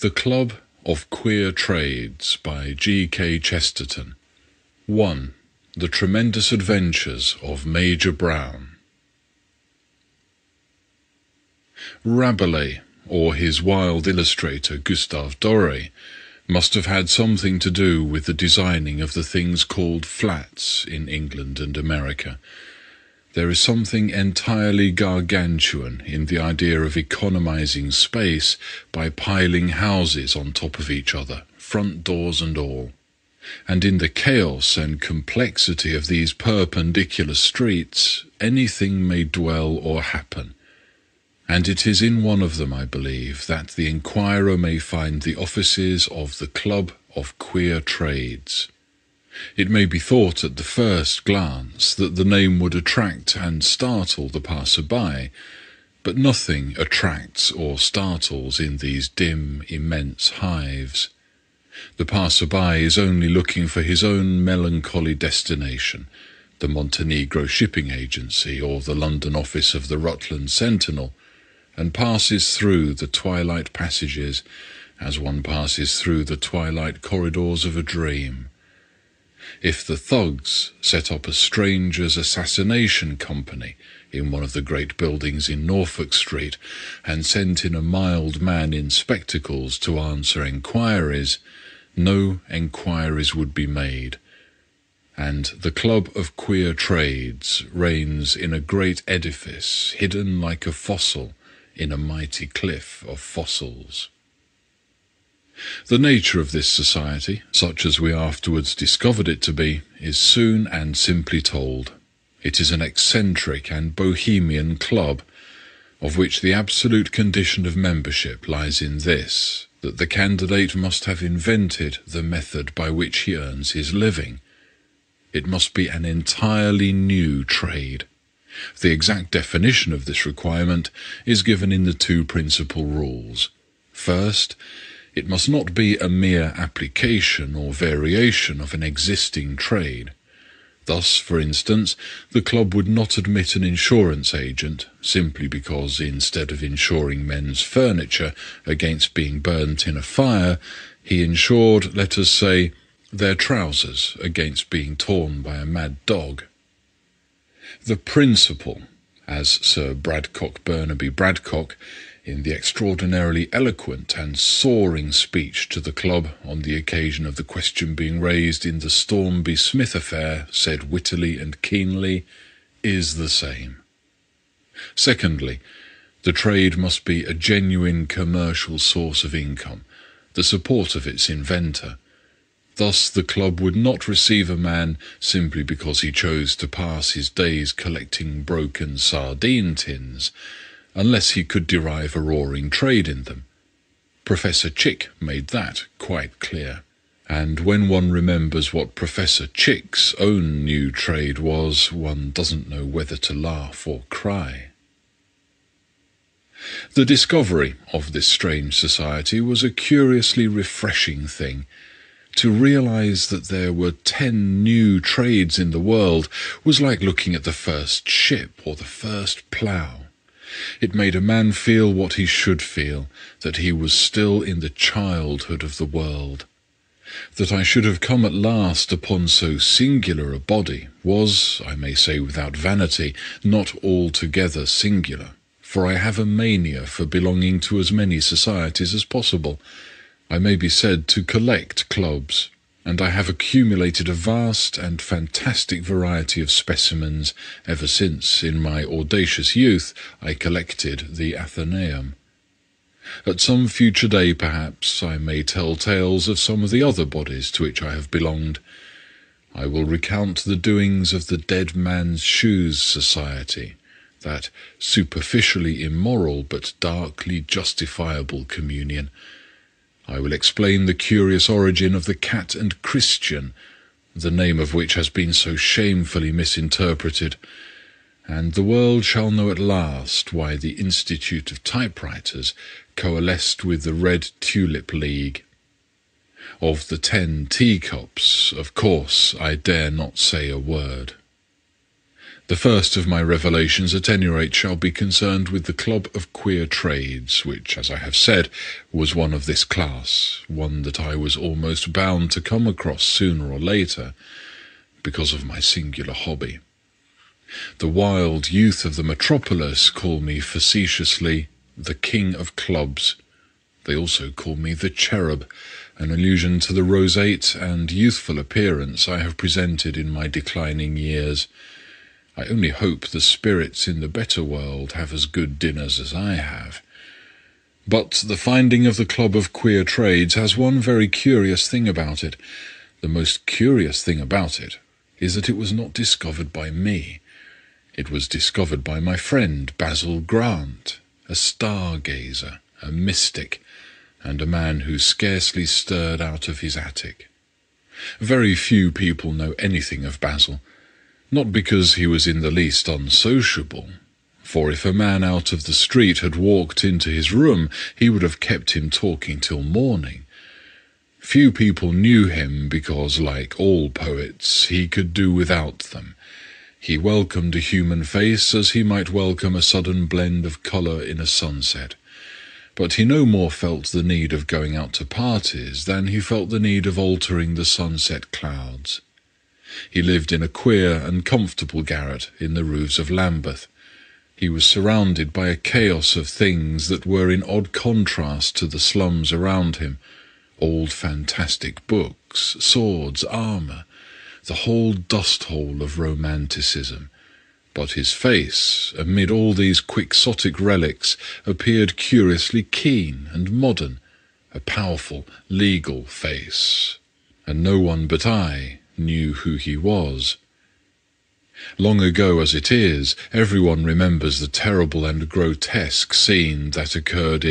The Club of Queer Trades by G.K Chesterton. 1. The Tremendous Adventures of Major Brown. Rabelais, or his wild illustrator Gustave Doré, must have had something to do with the designing of the things called flats in England and America. There is something entirely gargantuan in the idea of economizing space by piling houses on top of each other, front doors and all. And in the chaos and complexity of these perpendicular streets, anything may dwell or happen. And it is in one of them, I believe, that the inquirer may find the offices of the Club of Queer Trades. It may be thought at the first glance that the name would attract and startle the passer-by, but nothing attracts or startles in these dim, immense hives. The passer-by is only looking for his own melancholy destination, the Montenegro Shipping Agency or the London office of the Rutland Sentinel, and passes through the twilight passages as one passes through the twilight corridors of a dream. If the thugs set up a stranger's assassination company in one of the great buildings in Norfolk Street and sent in a mild man in spectacles to answer enquiries, no enquiries would be made, and the Club of Queer Trades reigns in a great edifice hidden like a fossil in a mighty cliff of fossils. The nature of this society, such as we afterwards discovered it to be, is soon and simply told. It is an eccentric and bohemian club, of which the absolute condition of membership lies in this, that the candidate must have invented the method by which he earns his living. It must be an entirely new trade. The exact definition of this requirement is given in the two principal rules. First, it must not be a mere application or variation of an existing trade. Thus, for instance, the club would not admit an insurance agent simply because, instead of insuring men's furniture against being burnt in a fire, he insured, let us say, their trousers against being torn by a mad dog. The principle, as Sir Bradcock Burnaby Bradcock, in the extraordinarily eloquent and soaring speech to the club on the occasion of the question being raised in the Stormby Smith affair, said wittily and keenly, is the same. Secondly, the trade must be a genuine commercial source of income, the support of its inventor. Thus the club would not receive a man simply because he chose to pass his days collecting broken sardine tins, unless he could derive a roaring trade in them. Professor Chick made that quite clear. And when one remembers what Professor Chick's own new trade was, one doesn't know whether to laugh or cry. The discovery of this strange society was a curiously refreshing thing. To realize that there were 10 new trades in the world was like looking at the first ship or the first plough. It made a man feel what he should feel, that he was still in the childhood of the world. That I should have come at last upon so singular a body was, I may say without vanity, not altogether singular, for I have a mania for belonging to as many societies as possible. I may be said to collect clubs, and I have accumulated a vast and fantastic variety of specimens ever since, in my audacious youth, I collected the Athenaeum. At some future day, perhaps, I may tell tales of some of the other bodies to which I have belonged. I will recount the doings of the Dead Man's Shoes Society, that superficially immoral but darkly justifiable communion. I will explain the curious origin of the Cat and Christian, the name of which has been so shamefully misinterpreted, and the world shall know at last why the Institute of Typewriters coalesced with the Red Tulip League. Of the 10 teacups, of course, I dare not say a word. The first of my revelations, at any rate, shall be concerned with the Club of Queer Trades, which, as I have said, was one of this class, one that I was almost bound to come across sooner or later, because of my singular hobby. The wild youth of the metropolis call me facetiously the King of Clubs. They also call me the Cherub, an allusion to the roseate and youthful appearance I have presented in my declining years. I only hope the spirits in the better world have as good dinners as I have. But the finding of the Club of Queer Trades has one very curious thing about it. The most curious thing about it is that it was not discovered by me. It was discovered by my friend Basil Grant, a stargazer, a mystic, and a man who scarcely stirred out of his attic. Very few people know anything of Basil, not because he was in the least unsociable, for if a man out of the street had walked into his room, he would have kept him talking till morning. Few people knew him because, like all poets, he could do without them. He welcomed a human face as he might welcome a sudden blend of colour in a sunset. But he no more felt the need of going out to parties than he felt the need of altering the sunset clouds. He lived in a queer and comfortable garret in the roofs of Lambeth. He was surrounded by a chaos of things that were in odd contrast to the slums around him. Old fantastic books, swords, armour, the whole dust-hole of romanticism. But his face, amid all these quixotic relics, appeared curiously keen and modern, a powerful, legal face, and no one but I knew who he was. Long ago as it is, everyone remembers the terrible and grotesque scene that occurred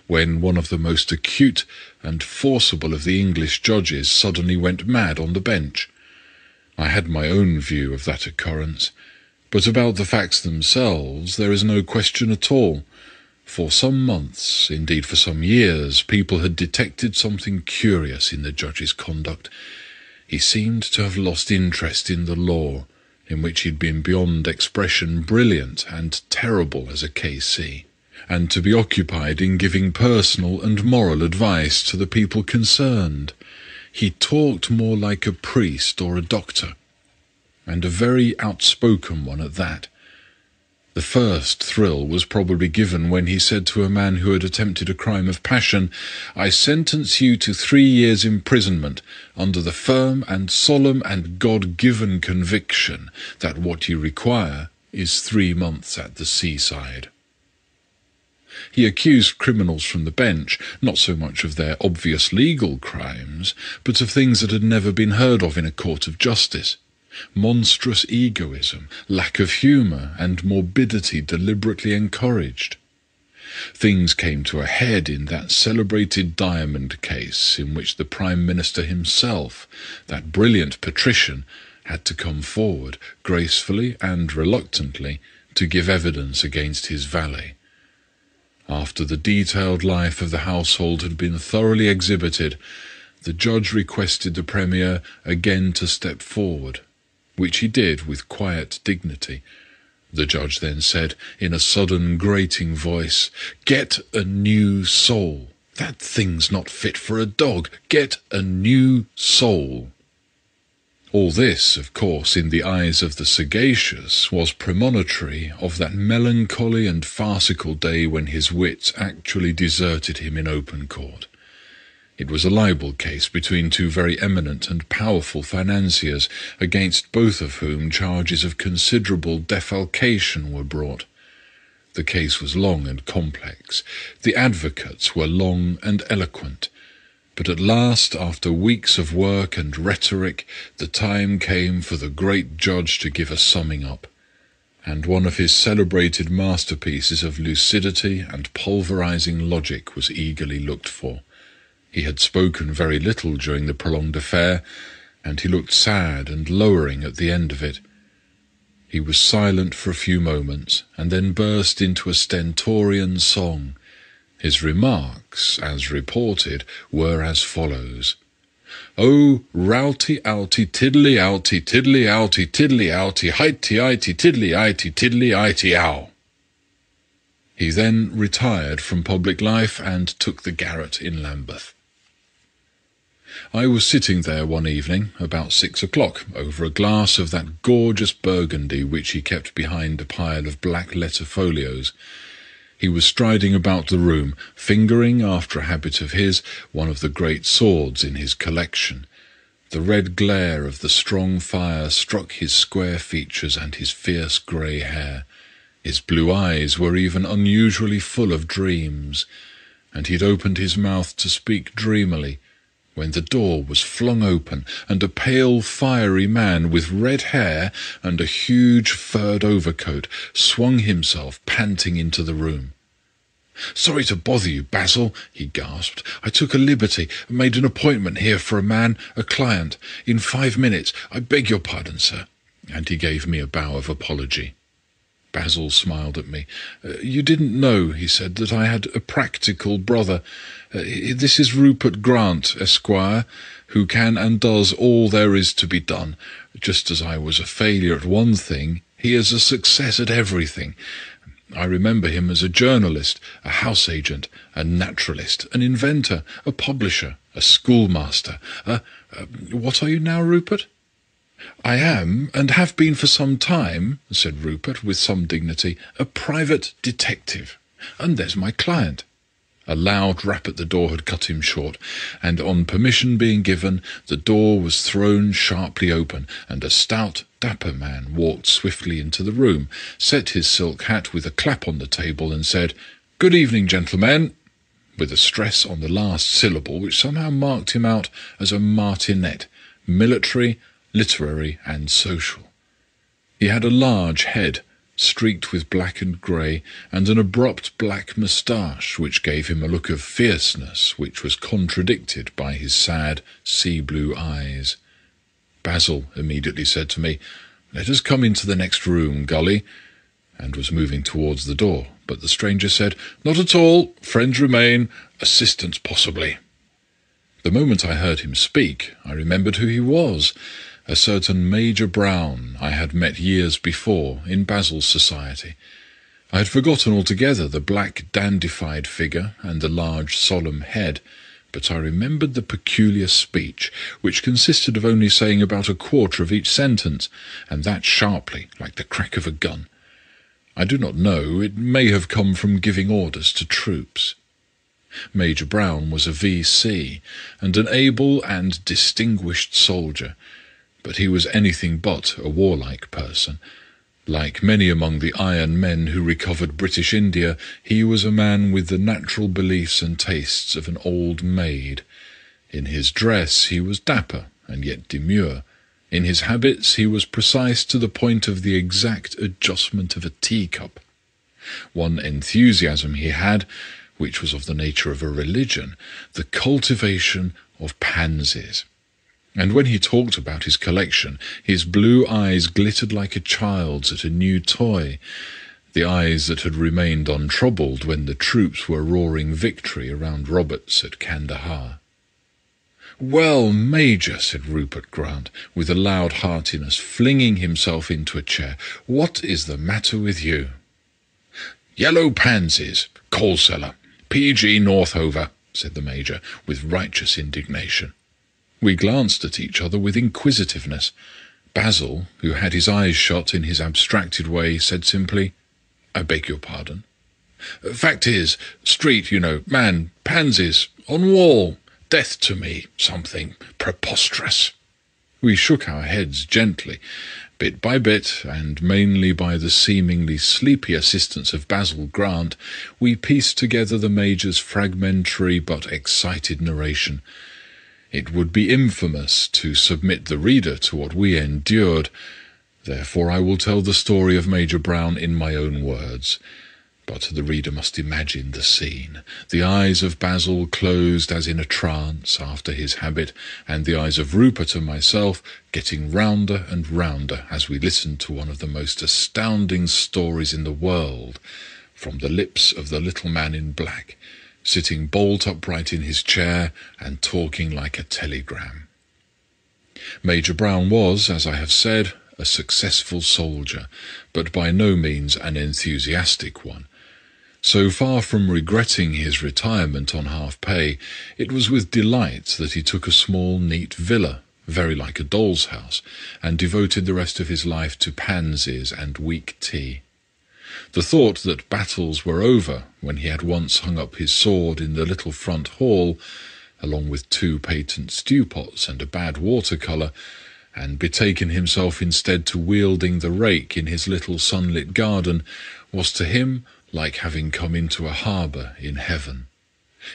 when one of the most acute and forcible of the English judges suddenly went mad on the bench. I had my own view of that occurrence, but about the facts themselves there is no question at all. For some months, indeed for some years, people had detected something curious in the judge's conduct. He seemed to have lost interest in the law, in which he had been beyond expression brilliant and terrible as a K.C., and to be occupied in giving personal and moral advice to the people concerned. He talked more like a priest or a doctor, and a very outspoken one at that. The first thrill was probably given when he said to a man who had attempted a crime of passion, "I sentence you to 3 years' imprisonment under the firm and solemn and God-given conviction that what you require is 3 months at the seaside." He accused criminals from the bench, not so much of their obvious legal crimes, but of things that had never been heard of in a court of justice. Monstrous egoism, lack of humour, and morbidity deliberately encouraged. Things came to a head in that celebrated diamond case in which the Prime Minister himself, that brilliant patrician, had to come forward, gracefully and reluctantly, to give evidence against his valet. After the detailed life of the household had been thoroughly exhibited, the judge requested the Premier again to step forward, which he did with quiet dignity. The judge then said, in a sudden grating voice, "Get a new soul. That thing's not fit for a dog. Get a new soul." All this, of course, in the eyes of the sagacious, was premonitory of that melancholy and farcical day when his wits actually deserted him in open court. It was a libel case between two very eminent and powerful financiers, against both of whom charges of considerable defalcation were brought. The case was long and complex. The advocates were long and eloquent. But at last, after weeks of work and rhetoric, the time came for the great judge to give a summing up, and one of his celebrated masterpieces of lucidity and pulverizing logic was eagerly looked for. He had spoken very little during the prolonged affair, and he looked sad and lowering at the end of it. He was silent for a few moments, and then burst into a stentorian song. His remarks, as reported, were as follows: Oh, routy outy tiddly outy tiddly outy tiddly outy highty ighty tiddly ighty tiddly ighty ow. He then retired from public life and took the garret in Lambeth. I was sitting there one evening about 6 o'clock over a glass of that gorgeous Burgundy which he kept behind a pile of black-letter folios. He was striding about the room, fingering, after a habit of his, one of the great swords in his collection. The red glare of the strong fire struck his square features and his fierce grey hair. His blue eyes were even unusually full of dreams, and he had opened his mouth to speak dreamily, when the door was flung open, and a pale, fiery man with red hair and a huge furred overcoat swung himself panting into the room. "Sorry to bother you, Basil," he gasped. "I took a liberty, and made an appointment here for a client, in 5 minutes. I beg your pardon, sir." And he gave me a bow of apology. Basil smiled at me. "You didn't know," he said, "that I had a practical brother. This is Rupert Grant, Esquire, who can and does all there is to be done. Just as I was a failure at one thing, he is a success at everything. I remember him as a journalist, a house agent, a naturalist, an inventor, a publisher, a schoolmaster. What are you now, Rupert?" "I am, and have been for some time," said Rupert with some dignity, "a private detective. And there's my client." A loud rap at the door had cut him short, and on permission being given, the door was thrown sharply open, and a stout, dapper man walked swiftly into the room, set his silk hat with a clap on the table, and said, "Good evening, gentlemen," with a stress on the last syllable which somehow marked him out as a martinet, military, literary, and social. He had a large head, streaked with black and grey, and an abrupt black moustache, which gave him a look of fierceness which was contradicted by his sad sea-blue eyes. Basil immediately said to me, "Let us come into the next room, Gully," and was moving towards the door, but the stranger said, "Not at all. Friends remain, assistants possibly." The moment I heard him speak, I remembered who he was. A certain Major Brown I had met years before in Basil's society. I had forgotten altogether the black dandified figure and the large solemn head, but I remembered the peculiar speech, which consisted of only saying about a quarter of each sentence, and that sharply, like the crack of a gun. I do not know, it may have come from giving orders to troops. Major Brown was a V.C., and an able and distinguished soldier, but he was anything but a warlike person. Like many among the iron men who recovered British India, he was a man with the natural beliefs and tastes of an old maid. In his dress he was dapper and yet demure. In his habits he was precise to the point of the exact adjustment of a teacup. One enthusiasm he had, which was of the nature of a religion, the cultivation of pansies. And when he talked about his collection, his blue eyes glittered like a child's at a new toy, the eyes that had remained untroubled when the troops were roaring victory around Roberts at Kandahar. "Well, Major," said Rupert Grant, with a loud heartiness, flinging himself into a chair, "what is the matter with you?" "Yellow pansies, coal cellar, P.G. Northover," said the Major, with righteous indignation. We glanced at each other with inquisitiveness. Basil, who had his eyes shut in his abstracted way, said simply, "I beg your pardon." "Fact is, street, you know, man, pansies, on wall, death to me, something preposterous." We shook our heads gently. Bit by bit, and mainly by the seemingly sleepy assistance of Basil Grant, we pieced together the Major's fragmentary but excited narration. It would be infamous to submit the reader to what we endured. Therefore I will tell the story of Major Brown in my own words. But the reader must imagine the scene. The eyes of Basil closed as in a trance after his habit, and the eyes of Rupert and myself getting rounder and rounder as we listened to one of the most astounding stories in the world from the lips of the little man in black, sitting bolt upright in his chair and talking like a telegram. Major Brown was, as I have said, a successful soldier, but by no means an enthusiastic one. So far from regretting his retirement on half-pay, it was with delight that he took a small, neat villa, very like a doll's house, and devoted the rest of his life to pansies and weak tea. The thought that battles were over when he had once hung up his sword in the little front hall, along with 2 patent stew-pots and a bad watercolour, and betaken himself instead to wielding the rake in his little sunlit garden, was to him like having come into a harbour in heaven.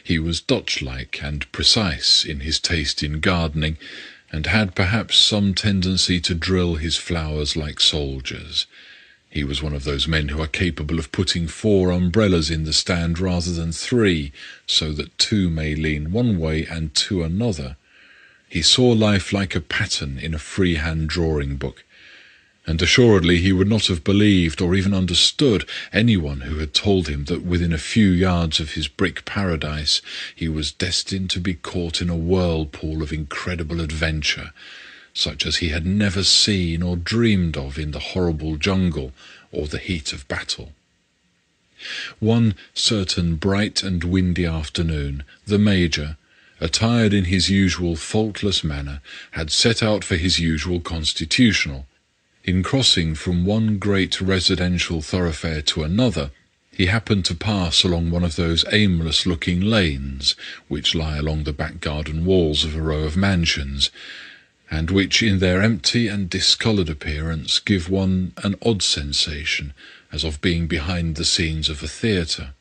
He was Dutch-like and precise in his taste in gardening, and had perhaps some tendency to drill his flowers like soldiers. He was one of those men who are capable of putting 4 umbrellas in the stand rather than 3, so that 2 may lean one way and 2 another. He saw life like a pattern in a freehand drawing book, and assuredly he would not have believed or even understood anyone who had told him that within a few yards of his brick paradise he was destined to be caught in a whirlpool of incredible adventure, such as he had never seen or dreamed of in the horrible jungle or the heat of battle. One certain bright and windy afternoon, the Major, attired in his usual faultless manner, had set out for his usual constitutional. In crossing from one great residential thoroughfare to another, he happened to pass along one of those aimless-looking lanes which lie along the back garden walls of a row of mansions, and which in their empty and discoloured appearance give one an odd sensation, as of being behind the scenes of a theatre.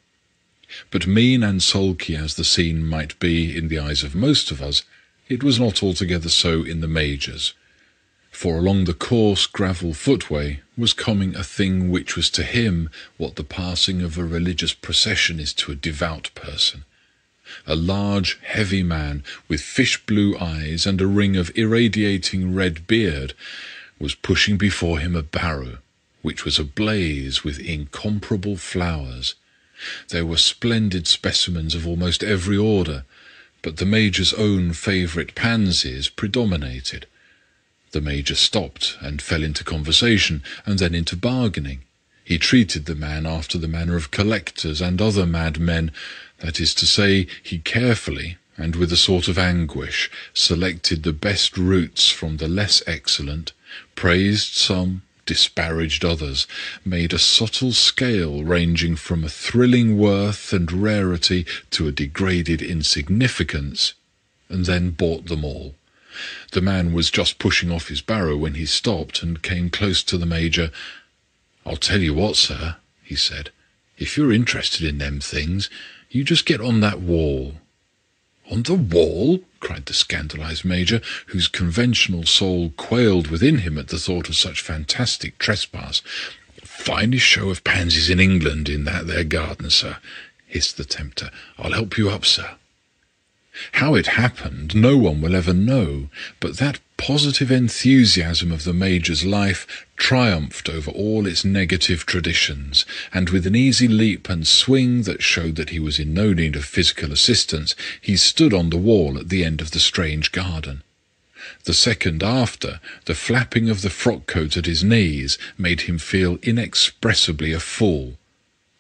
But mean and sulky as the scene might be in the eyes of most of us, it was not altogether so in the Major's. For along the coarse gravel footway was coming a thing which was to him what the passing of a religious procession is to a devout person. A large, heavy man, with fish-blue eyes and a ring of irradiating red beard, was pushing before him a barrow, which was ablaze with incomparable flowers. There were splendid specimens of almost every order, but the Major's own favourite pansies predominated. The Major stopped and fell into conversation, and then into bargaining. He treated the man after the manner of collectors and other madmen, that is to say, he carefully, and with a sort of anguish, selected the best roots from the less excellent, praised some, disparaged others, made a subtle scale ranging from a thrilling worth and rarity to a degraded insignificance, and then bought them all. The man was just pushing off his barrow when he stopped and came close to the Major. "I'll tell you what, sir," he said, "if you're interested in them things, you just get on that wall." "On the wall?" cried the scandalized Major, whose conventional soul quailed within him at the thought of such fantastic trespass. "Finest show of pansies in England in that there garden, sir," hissed the tempter. "I'll help you up, sir." How it happened, no one will ever know, but that positive enthusiasm of the Major's life triumphed over all its negative traditions, and with an easy leap and swing that showed that he was in no need of physical assistance, he stood on the wall at the end of the strange garden. The second after, the flapping of the frock-coat at his knees made him feel inexpressibly a fool.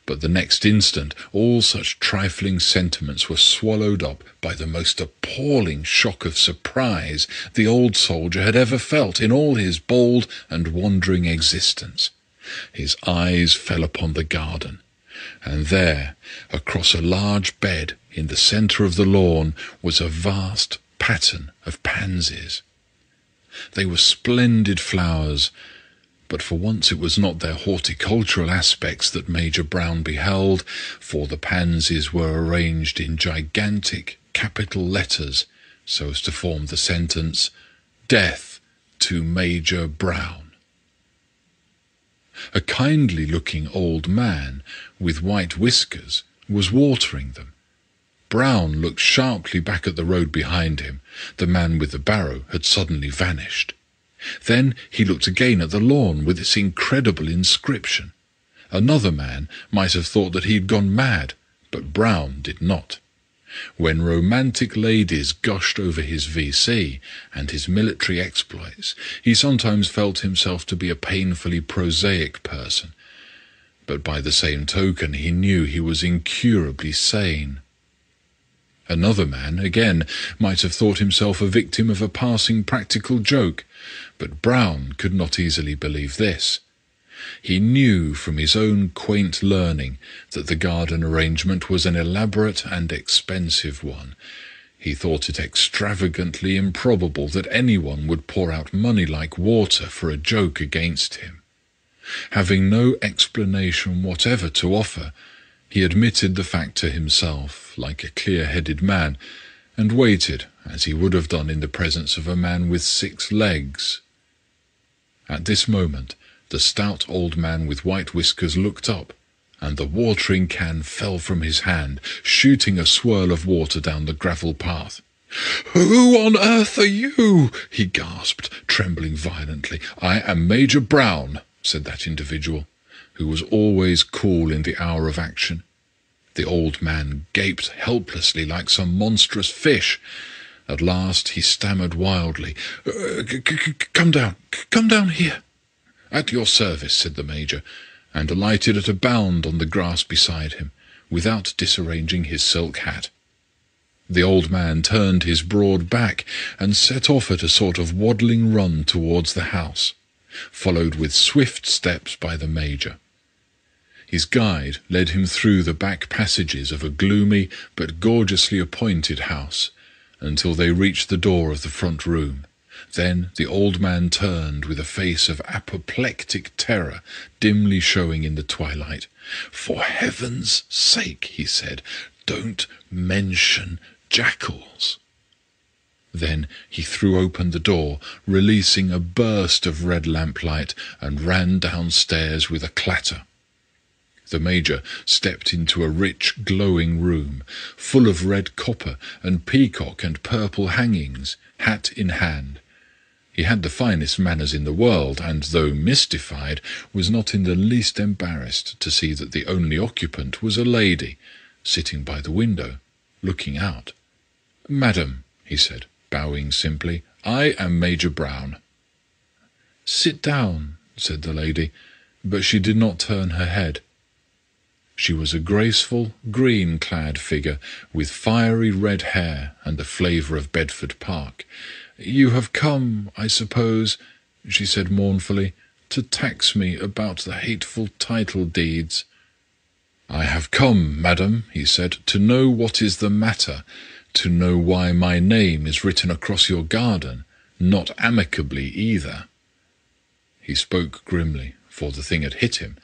But the next instant all such trifling sentiments were swallowed up by the most appalling shock of surprise the old soldier had ever felt in all his bold and wandering existence. His eyes fell upon the garden, and there, across a large bed in the centre of the lawn, was a vast pattern of pansies. They were splendid flowers, but for once it was not their horticultural aspects that Major Brown beheld, for the pansies were arranged in gigantic capital letters, so as to form the sentence, "Death to Major Brown." A kindly-looking old man, with white whiskers, was watering them. Brown looked sharply back at the road behind him. The man with the barrow had suddenly vanished. Then he looked again at the lawn with its incredible inscription. Another man might have thought that he had gone mad, but Brown did not. When romantic ladies gushed over his VC and his military exploits, he sometimes felt himself to be a painfully prosaic person. But by the same token, he knew he was incurably sane. Another man, again, might have thought himself a victim of a passing practical joke, but Brown could not easily believe this. He knew from his own quaint learning that the garden arrangement was an elaborate and expensive one. He thought it extravagantly improbable that anyone would pour out money like water for a joke against him. Having no explanation whatever to offer, he admitted the fact to himself, like a clear-headed man, and waited, as he would have done in the presence of a man with 6 legs. At this moment, the stout old man with white whiskers looked up, and the watering-can fell from his hand, shooting a swirl of water down the gravel path. "Who on earth are you?" he gasped, trembling violently. "I am Major Brown," said that individual, who was always cool in the hour of action. The old man gaped helplessly like some monstrous fish. At last he stammered wildly, Come down here." "At your service," said the Major, and alighted at a bound on the grass beside him, without disarranging his silk hat. The old man turned his broad back and set off at a sort of waddling run towards the house, followed with swift steps by the Major. His guide led him through the back passages of a gloomy but gorgeously appointed house, until they reached the door of the front room. Then the old man turned with a face of apoplectic terror dimly showing in the twilight. "For heaven's sake," he said, "don't mention jackals." Then he threw open the door, releasing a burst of red lamplight, and ran downstairs with a clatter. The Major stepped into a rich, glowing room, full of red copper and peacock and purple hangings, hat in hand. He had the finest manners in the world, and, though mystified, was not in the least embarrassed to see that the only occupant was a lady, sitting by the window, looking out. "Madam," he said, bowing simply, "I am Major Brown." "Sit down," said the lady, but she did not turn her head. She was a graceful, green-clad figure, with fiery red hair and the flavour of Bedford Park. "You have come, I suppose," she said mournfully, "to tax me about the hateful title deeds." "I have come, madam," he said, "to know what is the matter, to know why my name is written across your garden, not amicably either." He spoke grimly, for the thing had hit him.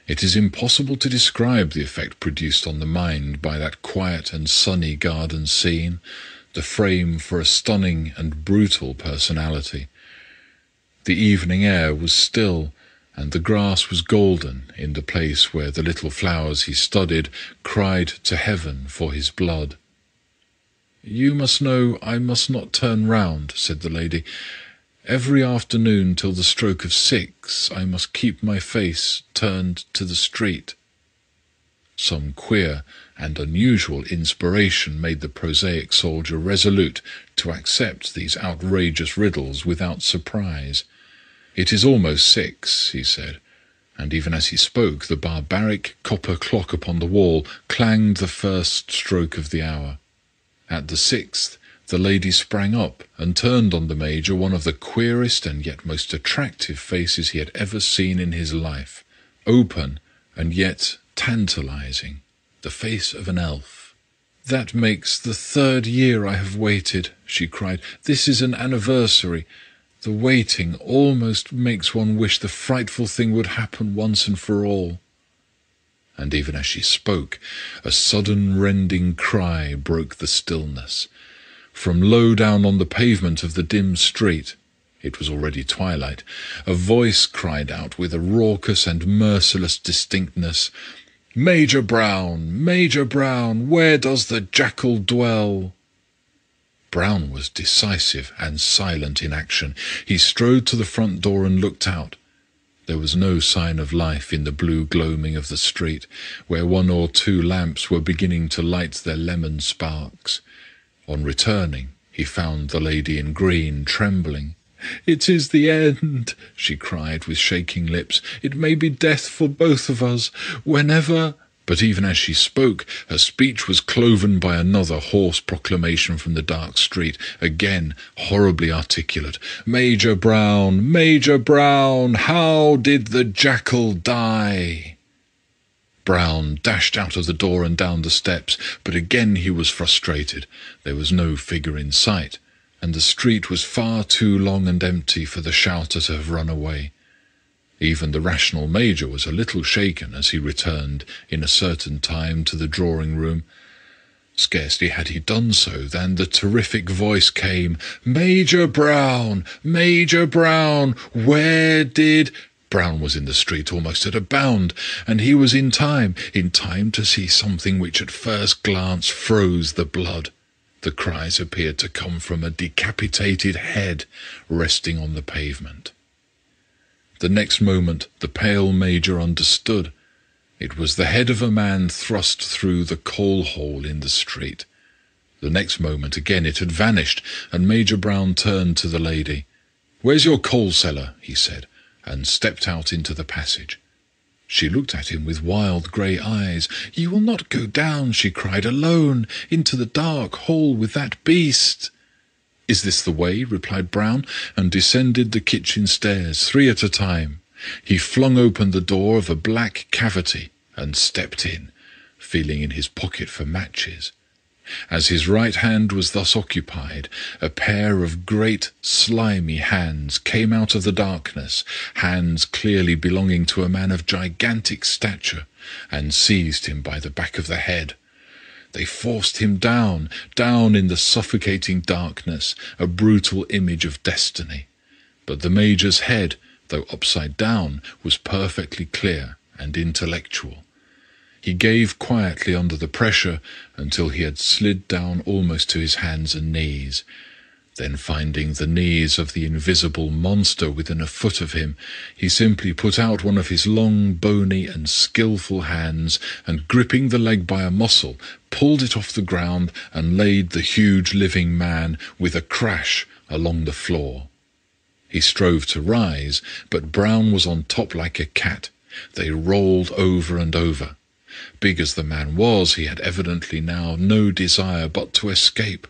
It is impossible to describe the effect produced on the mind by that quiet and sunny garden scene, the frame for a stunning and brutal personality. The evening air was still, and the grass was golden in the place where the little flowers he studied cried to heaven for his blood. "You must know I must not turn round," said the lady. "Every afternoon till the stroke of 6 I must keep my face turned to the street." Some queer and unusual inspiration made the prosaic soldier resolute to accept these outrageous riddles without surprise. "It is almost 6, he said, and even as he spoke the barbaric copper clock upon the wall clanged the first stroke of the hour. At the 6th, the lady sprang up and turned on the Major one of the queerest and yet most attractive faces he had ever seen in his life, open and yet tantalizing, the face of an elf. "That makes the 3rd year I have waited," she cried. "This is an anniversary. The waiting almost makes one wish the frightful thing would happen once and for all." And even as she spoke, a sudden rending cry broke the stillness. From low down on the pavement of the dim street, it was already twilight, a voice cried out with a raucous and merciless distinctness, "Major Brown! Major Brown! Where does the jackal dwell?" Brown was decisive and silent in action. He strode to the front door and looked out. There was no sign of life in the blue gloaming of the street, where 1 or 2 lamps were beginning to light their lemon sparks. On returning, he found the lady in green trembling. "It is the end," she cried with shaking lips. "It may be death for both of us. Whenever—" But even as she spoke, her speech was cloven by another hoarse proclamation from the dark street, again horribly articulate. "Major Brown! Major Brown! How did the jackal die?" Brown dashed out of the door and down the steps, but again he was frustrated. There was no figure in sight, and the street was far too long and empty for the shouter to have run away. Even the rational Major was a little shaken as he returned in a certain time to the drawing-room. Scarcely had he done so than the terrific voice came, "Major Brown! Major Brown! Where did—" Brown was in the street almost at a bound, and he was in time to see something which at first glance froze the blood. The cries appeared to come from a decapitated head resting on the pavement. The next moment the pale Major understood. It was the head of a man thrust through the coal-hole in the street. The next moment again it had vanished, and Major Brown turned to the lady. "Where's your coal-cellar?" he said, and stepped out into the passage. She looked at him with wild grey eyes. "You will not go down," she cried, "alone, into the dark hole with that beast." "Is this the way?" replied Brown, and descended the kitchen stairs 3 at a time. He flung open the door of a black cavity and stepped in, feeling in his pocket for matches. As his right hand was thus occupied, a pair of great slimy hands came out of the darkness, hands clearly belonging to a man of gigantic stature, and seized him by the back of the head. They forced him down in the suffocating darkness, a brutal image of destiny. But the Major's head, though upside down, was perfectly clear and intellectual. He gave quietly under the pressure until he had slid down almost to his hands and knees. Then, finding the knees of the invisible monster within a foot of him, he simply put out one of his long, bony and skilful hands, and gripping the leg by a muscle, pulled it off the ground and laid the huge living man with a crash along the floor. He strove to rise, but Brown was on top like a cat. They rolled over and over. Big as the man was, he had evidently now no desire but to escape.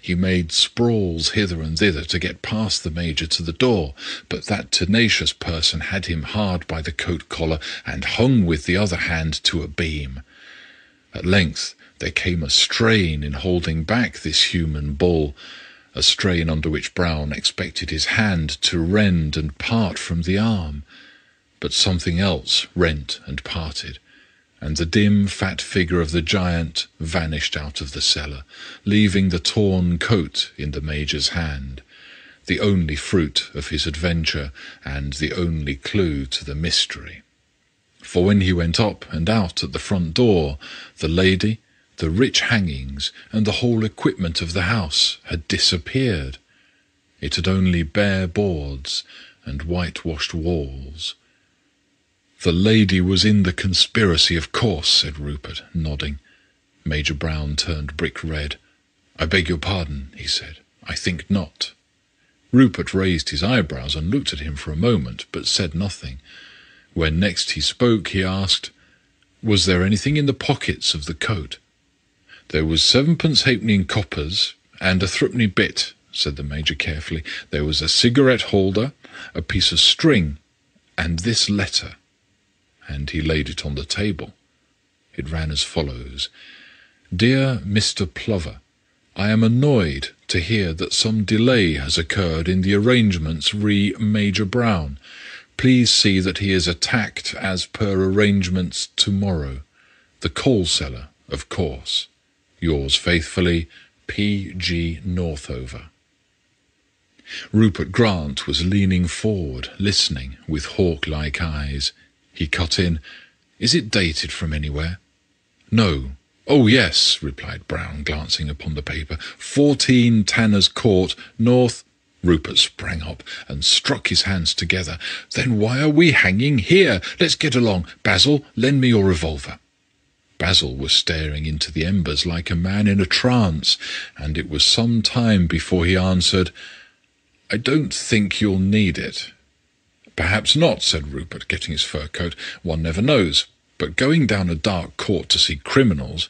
He made sprawls hither and thither to get past the Major to the door, but that tenacious person had him hard by the coat collar and hung with the other hand to a beam. At length there came a strain in holding back this human bull, a strain under which Brown expected his hand to rend and part from the arm. But something else rent and parted, and the dim, fat figure of the giant vanished out of the cellar, leaving the torn coat in the Major's hand, the only fruit of his adventure and the only clue to the mystery. For when he went up and out at the front door, the lady, the rich hangings, and the whole equipment of the house had disappeared. It had only bare boards and whitewashed walls. "The lady was in the conspiracy, of course," said Rupert, nodding. Major Brown turned brick red. "I beg your pardon," he said. "I think not." Rupert raised his eyebrows and looked at him for a moment, but said nothing. When next he spoke, he asked, "Was there anything in the pockets of the coat?" "There was 7 halfpenny in coppers, and a 3 bit," said the Major carefully. "There was a cigarette-holder, a piece of string, and this letter." And he laid it on the table. It ran as follows: "Dear Mr. Plover, I am annoyed to hear that some delay has occurred in the arrangements re Major Brown. Please see that he is attacked as per arrangements tomorrow. The coal cellar, of course. Yours faithfully, P.G. Northover." Rupert Grant was leaning forward, listening, with hawk-like eyes. He cut in, "Is it dated from anywhere?" "No." "Oh, yes," replied Brown, glancing upon the paper. 14 Tanner's Court, North—" Rupert sprang up and struck his hands together. "Then why are we hanging here? Let's get along. Basil, lend me your revolver." Basil was staring into the embers like a man in a trance, and it was some time before he answered, "I don't think you'll need it." "Perhaps not," said Rupert, getting his fur coat. "One never knows. But going down a dark court to see criminals—"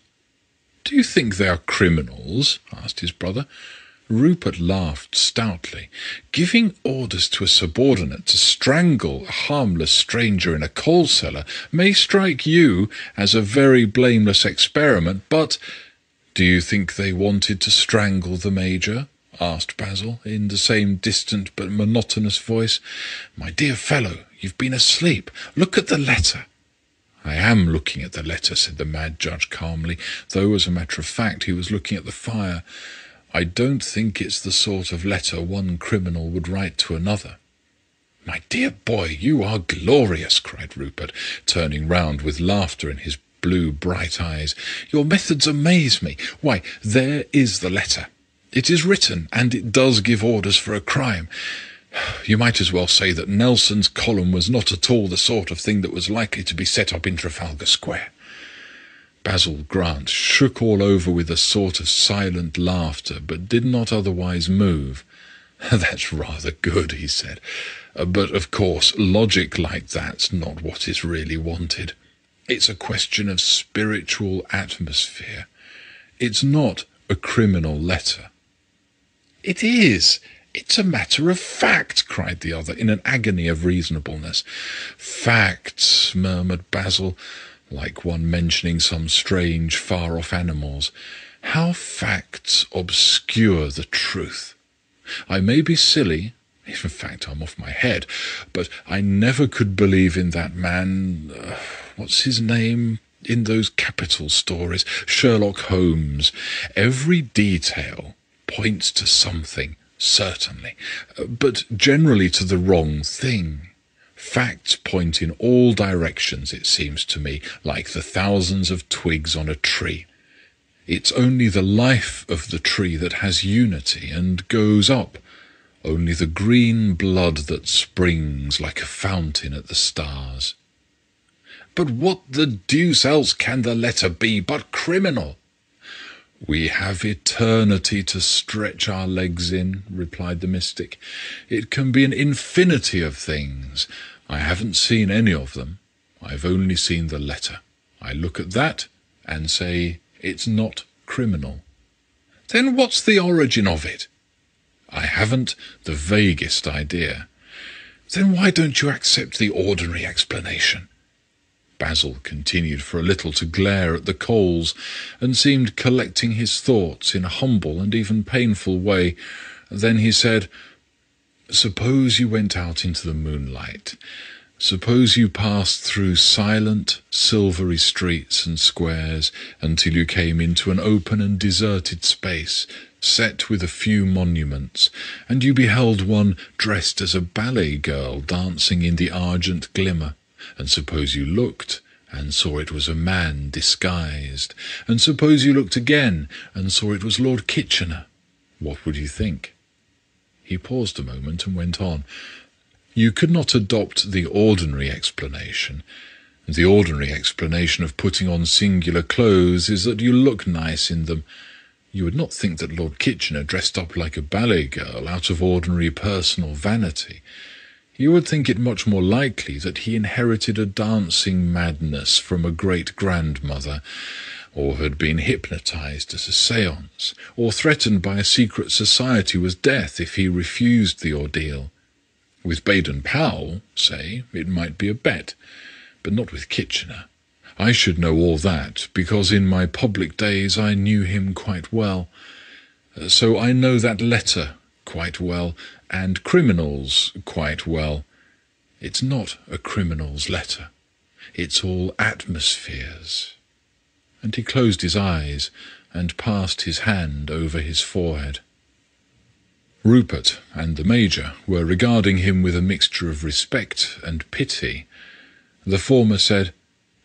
"Do you think they are criminals?" asked his brother. Rupert laughed stoutly. "Giving orders to a subordinate to strangle a harmless stranger in a coal cellar may strike you as a very blameless experiment, but—" "Do you think they wanted to strangle the Major?" asked Basil, in the same distant but monotonous voice. "My dear fellow, you've been asleep. Look at the letter." "I am looking at the letter," said the mad judge calmly, though as a matter of fact he was looking at the fire. "I don't think it's the sort of letter one criminal would write to another." "My dear boy, you are glorious," cried Rupert, turning round with laughter in his blue bright eyes. "Your methods amaze me. Why, there is the letter. It is written, and it does give orders for a crime. You might as well say that Nelson's column was not at all the sort of thing that was likely to be set up in Trafalgar Square." Basil Grant shook all over with a sort of silent laughter, but did not otherwise move. "That's rather good," he said. "But, of course, logic like that's not what is really wanted. It's a question of spiritual atmosphere. It's not a criminal letter." "It is. It's a matter of fact," cried the other, in an agony of reasonableness. "Facts," murmured Basil, like one mentioning some strange, far-off animals. "How facts obscure the truth. I may be silly, in fact I'm off my head, but I never could believe in that man, what's his name, in those capital stories, Sherlock Holmes. Every detail points to something, certainly, but generally to the wrong thing. Facts point in all directions, it seems to me, like the thousands of twigs on a tree. It's only the life of the tree that has unity and goes up, only the green blood that springs like a fountain at the stars." "But what the deuce else can the letter be but criminal?" "We have eternity to stretch our legs in," replied the mystic. "It can be an infinity of things. I haven't seen any of them. I've only seen the letter. I look at that and say it's not criminal." "Then what's the origin of it?" "I haven't the vaguest idea." "Then why don't you accept the ordinary explanation?" Basil continued for a little to glare at the coals, and seemed collecting his thoughts in a humble and even painful way. Then he said, "Suppose you went out into the moonlight. Suppose you passed through silent, silvery streets and squares until you came into an open and deserted space, set with a few monuments, and you beheld one dressed as a ballet girl dancing in the argent glimmer. And suppose you looked, and saw it was a man disguised, and suppose you looked again, and saw it was Lord Kitchener. What would you think?" He paused a moment and went on. "You could not adopt the ordinary explanation. The ordinary explanation of putting on singular clothes is that you look nice in them. You would not think that Lord Kitchener dressed up like a ballet girl out of ordinary personal vanity. You would think it much more likely that he inherited a dancing madness from a great-grandmother, or had been hypnotized at a séance, or threatened by a secret society with death if he refused the ordeal. With Baden-Powell, say, it might be a bet, but not with Kitchener. I should know all that, because in my public days I knew him quite well. So I know that letter quite well, and criminals quite well. It's not a criminal's letter. It's all atmospheres." And he closed his eyes and passed his hand over his forehead. Rupert and the Major were regarding him with a mixture of respect and pity. The former said,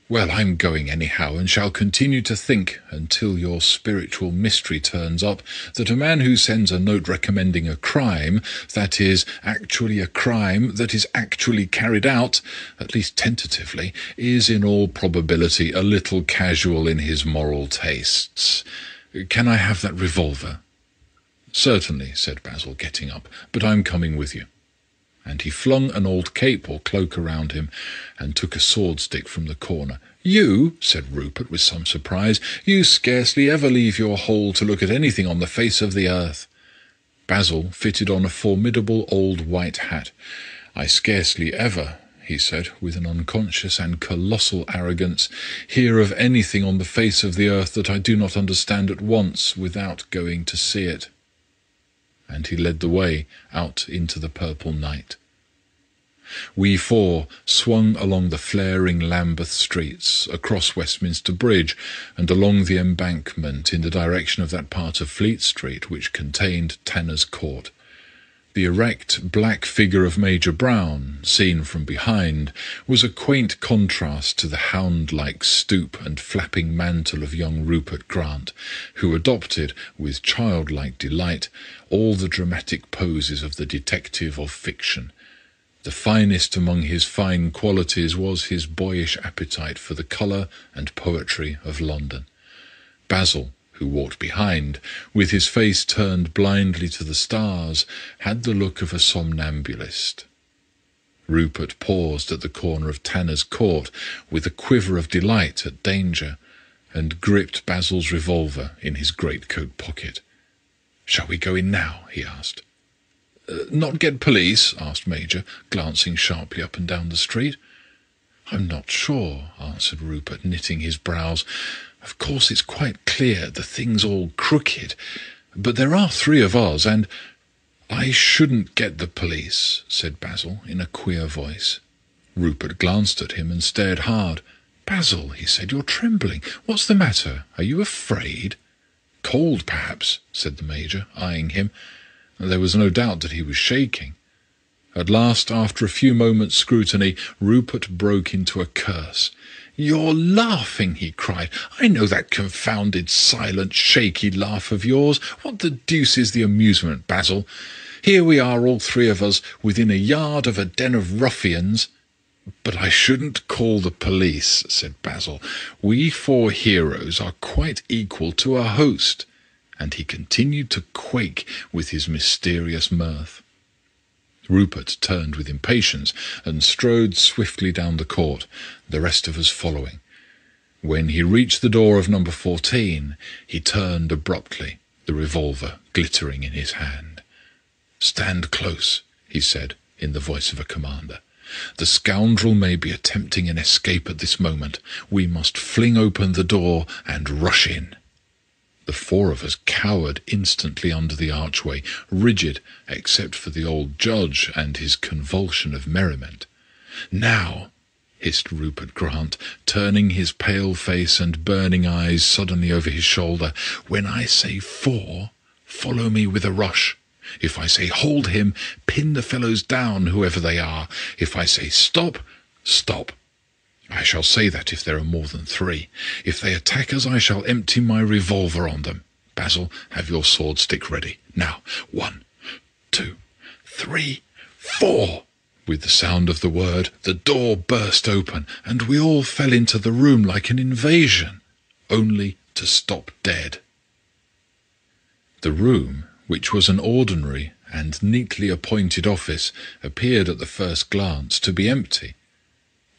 Well, I'm going anyhow, and shall continue to think, until your spiritual mystery turns up, that a man who sends a note recommending a crime, that is actually a crime that is actually carried out, at least tentatively, is in all probability a little casual in his moral tastes. Can I have that revolver?" "Certainly," said Basil, getting up, "but I'm coming with you." And he flung an old cape or cloak around him, and took a sword-stick from the corner. "You," said Rupert with some surprise, "you scarcely ever leave your hole to look at anything on the face of the earth." Basil fitted on a formidable old white hat. "I scarcely ever," he said, with an unconscious and colossal arrogance, "hear of anything on the face of the earth that I do not understand at once without going to see it." And he led the way out into the purple night. We four swung along the flaring Lambeth streets, across Westminster Bridge, and along the Embankment in the direction of that part of Fleet Street which contained Tanner's Court. The erect black figure of Major Brown, seen from behind, was a quaint contrast to the hound-like stoop and flapping mantle of young Rupert Grant, who adopted, with childlike delight, all the dramatic poses of the detective of fiction. The finest among his fine qualities was his boyish appetite for the colour and poetry of London. Basil, who walked behind, with his face turned blindly to the stars, had the look of a somnambulist. Rupert paused at the corner of Tanner's Court with a quiver of delight at danger, and gripped Basil's revolver in his greatcoat pocket. "Shall we go in now?" he asked. "Not get police?" asked Major, glancing sharply up and down the street. "I'm not sure," answered Rupert, knitting his brows. "Of course it's quite clear the thing's all crooked, but there are 3 of us, and—" "I shouldn't get the police," said Basil, in a queer voice. Rupert glanced at him and stared hard. "Basil," he said, "you're trembling. What's the matter? Are you afraid?" "Cold, perhaps," said the Major, eyeing him. There was no doubt that he was shaking. At last, after a few moments' scrutiny, Rupert broke into a curse. "You're laughing," he cried. "I know that confounded, silent, shaky laugh of yours. What the deuce is the amusement, Basil? Here we are, all 3 of us, within a yard of a den of ruffians." "But I shouldn't call the police," said Basil. "We 4 heroes are quite equal to a host." And he continued to quake with his mysterious mirth. Rupert turned with impatience and strode swiftly down the court, the rest of us following. When he reached the door of number 14, he turned abruptly, the revolver glittering in his hand. "Stand close," he said, in the voice of a commander. "The scoundrel may be attempting an escape at this moment. We must fling open the door and rush in." The 4 of us cowered instantly under the archway, rigid except for the old judge and his convulsion of merriment. "Now," hissed Rupert Grant, turning his pale face and burning eyes suddenly over his shoulder, "when I say 4, follow me with a rush. If I say hold him, pin the fellows down, whoever they are. If I say stop, stop. I shall say that if there are more than 3. If they attack us, I shall empty my revolver on them. Basil, have your sword-stick ready. Now, 1, 2, 3, 4. With the sound of the word, the door burst open, and we all fell into the room like an invasion, only to stop dead. The room, which was an ordinary and neatly appointed office, appeared at the first glance to be empty.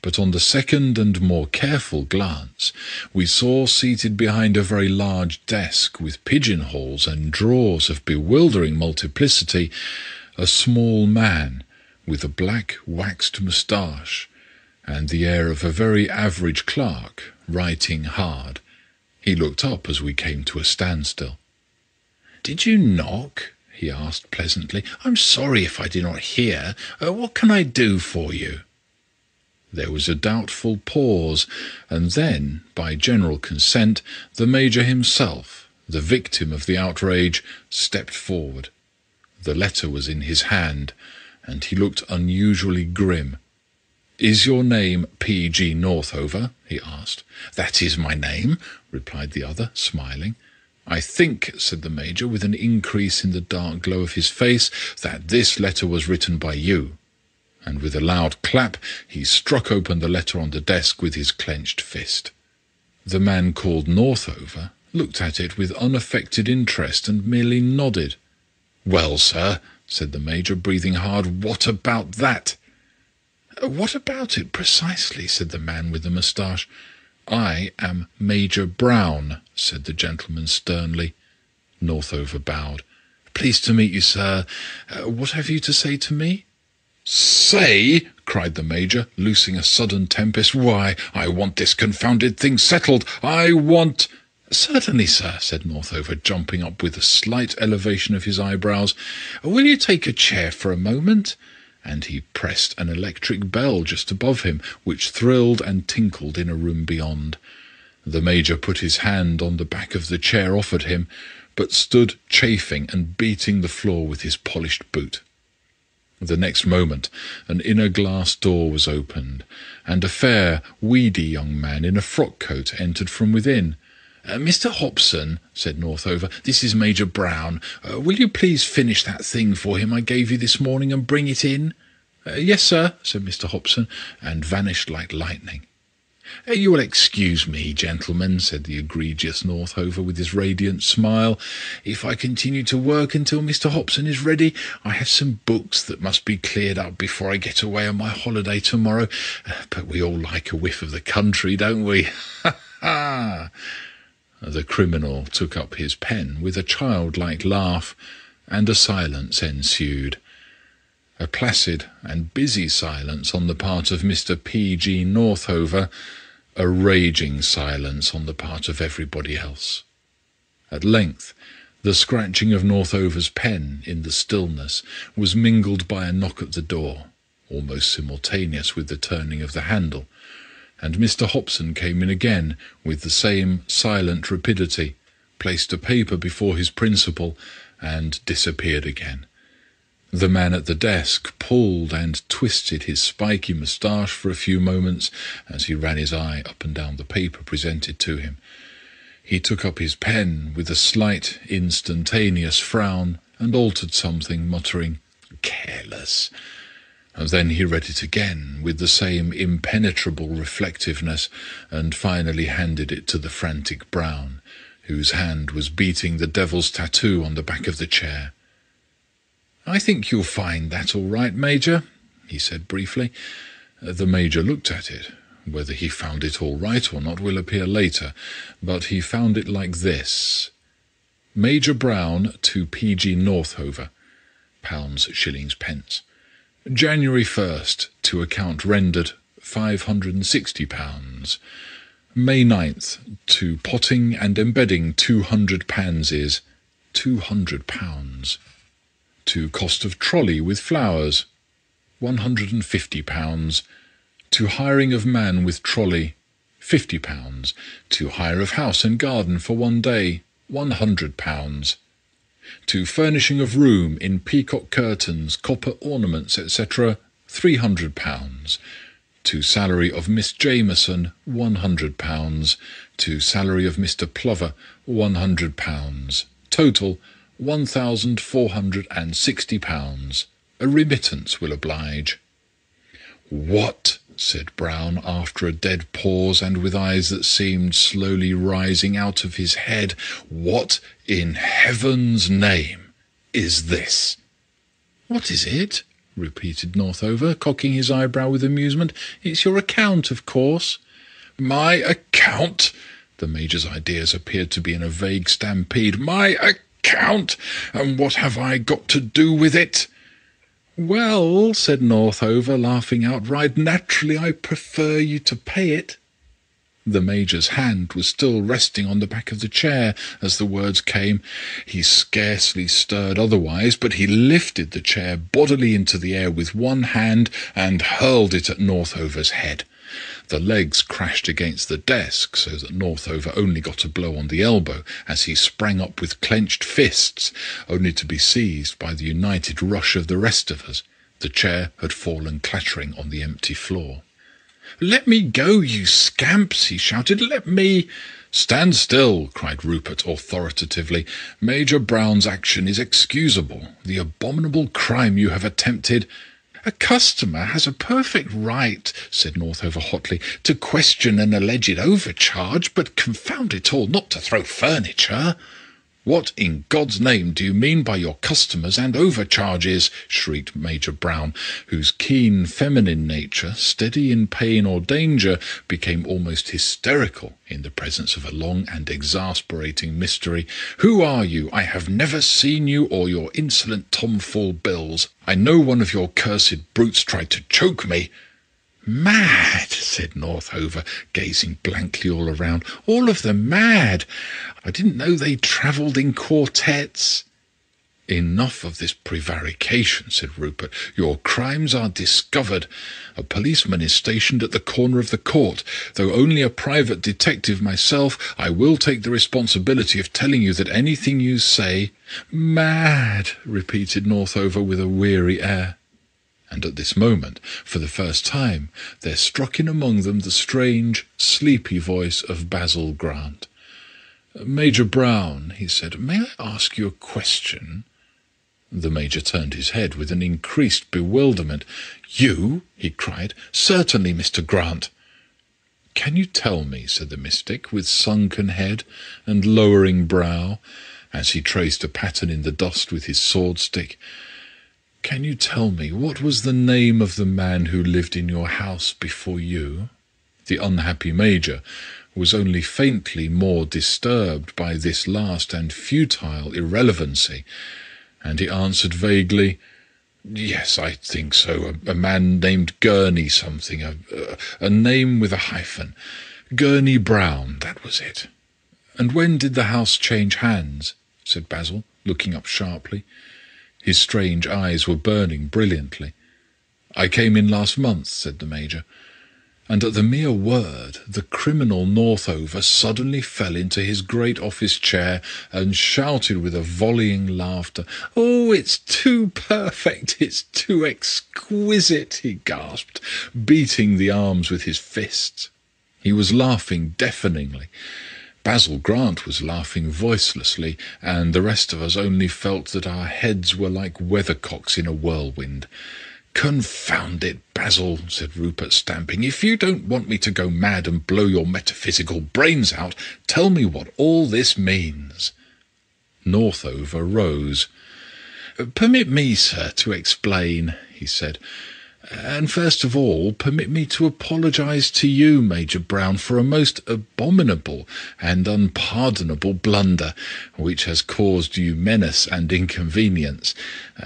But on the second and more careful glance, we saw seated behind a very large desk with pigeonholes and drawers of bewildering multiplicity, a small man with a black waxed moustache and the air of a very average clerk, writing hard. He looked up as we came to a standstill. "Did you knock?" he asked pleasantly. "I'm sorry if I did not hear. What can I do for you?" There was a doubtful pause, and then, by general consent, the Major himself, the victim of the outrage, stepped forward. The letter was in his hand, and he looked unusually grim. "Is your name P.G. Northover?" he asked. "That is my name," replied the other, smiling. "I think," said the Major, with an increase in the dark glow of his face, "that this letter was written by you." And with a loud clap, he struck open the letter on the desk with his clenched fist. The man called Northover looked at it with unaffected interest and merely nodded. "Well, sir," said the Major, breathing hard, "what about that?" "What about it precisely?" said the man with the moustache. "I am Major Brown," said the gentleman sternly. Northover bowed. "Pleased to meet you, sir. What have you to say to me?" "Say!" cried the Major, loosing a sudden tempest. "Why, I want this confounded thing settled. I want—" "Certainly, sir," said Northover, jumping up with a slight elevation of his eyebrows. "Will you take a chair for a moment?" And he pressed an electric bell just above him, which thrilled and tinkled in a room beyond. The Major put his hand on the back of the chair offered him, but stood chafing and beating the floor with his polished boot. The next moment an inner glass door was opened, and a fair, weedy young man in a frock-coat entered from within. "Mr. Hobson," said Northover, "this is Major Brown. Will you please finish that thing for him I gave you this morning and bring it in?" "Yes, sir," said Mr. Hobson, and vanished like lightning. "You will excuse me, gentlemen," said the egregious Northover with his radiant smile. "If I continue to work until Mr. Hobson is ready, I have some books that must be cleared up before I get away on my holiday tomorrow. But we all like a whiff of the country, don't we? Ha, ha!" The criminal took up his pen with a childlike laugh, and a silence ensued. A placid and busy silence on the part of Mr. P.G. Northover, a raging silence on the part of everybody else. At length, the scratching of Northover's pen in the stillness was mingled by a knock at the door, almost simultaneous with the turning of the handle, and Mr. Hobson came in again with the same silent rapidity, placed a paper before his principal, and disappeared again. The man at the desk pulled and twisted his spiky moustache for a few moments as he ran his eye up and down the paper presented to him. He took up his pen with a slight, instantaneous frown and altered something, muttering, "Careless." And then he read it again with the same impenetrable reflectiveness, and finally handed it to the frantic Brown, whose hand was beating the devil's tattoo on the back of the chair. "I think you'll find that all right, Major," he said briefly. The Major looked at it. Whether he found it all right or not will appear later, but he found it like this: Major Brown to P.G. Northover, pounds, shillings, pence. January 1st, to account rendered £560. May 9th, to potting and embedding 200 pansies, £200. To cost of trolley with flowers, £150. To hiring of man with trolley, £50. To hire of house and garden for 1 day, £100. To furnishing of room in peacock curtains, copper ornaments, etc., £300. To salary of Miss Jameson, £100. To salary of Mr. Plover, £100. Total, £1,460. A remittance will oblige. "What?" said Brown, after a dead pause, and with eyes that seemed slowly rising out of his head. "What in heaven's name is this?" "What is it?" repeated Northover, cocking his eyebrow with amusement. "It's your account, of course." "My account?" The Major's ideas appeared to be in a vague stampede. "My account? And what have I got to do with it?" "Well," said Northover, laughing outright, "naturally I prefer you to pay it." The Major's hand was still resting on the back of the chair as the words came. He scarcely stirred otherwise, but he lifted the chair bodily into the air with one hand and hurled it at Northover's head. The legs crashed against the desk, so that Northover only got a blow on the elbow as he sprang up with clenched fists, only to be seized by the united rush of the rest of us. The chair had fallen clattering on the empty floor. "Let me go, you scamps!" he shouted. "Let me—" "Stand still!" cried Rupert authoritatively. "Major Brown's action is excusable. The abominable crime you have attempted—" "A customer has a perfect right," said Northover hotly, "to question an alleged overcharge, but confound it all, not to throw furniture." "What in God's name do you mean by your customers and overcharges?" shrieked Major Brown, whose keen feminine nature, steady in pain or danger, became almost hysterical in the presence of a long and exasperating mystery. "Who are you? I have never seen you or your insolent tomfool bills. I know one of your cursed brutes tried to choke me." "Mad," said Northover, gazing blankly all around. "All of them mad. I didn't know they travelled in quartets." "Enough of this prevarication," said Rupert. "Your crimes are discovered. A policeman is stationed at the corner of the court. Though only a private detective myself, I will take the responsibility of telling you that anything you say—" "Mad," repeated Northover with a weary air. And at this moment, for the first time, there struck in among them the strange, sleepy voice of Basil Grant. "Major Brown," he said, "may I ask you a question?" The Major turned his head with an increased bewilderment. "You?" he cried. "Certainly, Mr. Grant." "Can you tell me," said the mystic, with sunken head and lowering brow, as he traced a pattern in the dust with his sword-stick, "can you tell me what was the name of the man who lived in your house before you?" The unhappy Major was only faintly more disturbed by this last and futile irrelevancy, and he answered vaguely, "Yes, I think so. A man named Gurney something, a name with a hyphen. Gurney Brown, that was it." "And when did the house change hands?" said Basil, looking up sharply. His strange eyes were burning brilliantly. "I came in last month," said the Major. And at the mere word, the criminal Northover suddenly fell into his great office chair and shouted with a volleying laughter. "Oh, it's too perfect, it's too exquisite," he gasped, beating the arms with his fists. He was laughing deafeningly. Basil Grant was laughing voicelessly, and the rest of us only felt that our heads were like weathercocks in a whirlwind. "Confound it, Basil," said Rupert, stamping. "If you don't want me to go mad and blow your metaphysical brains out, tell me what all this means." Northover rose. "Permit me, sir, to explain," he said. "And first of all, permit me to apologize to you, Major Brown, for a most abominable and unpardonable blunder, which has caused you menace and inconvenience,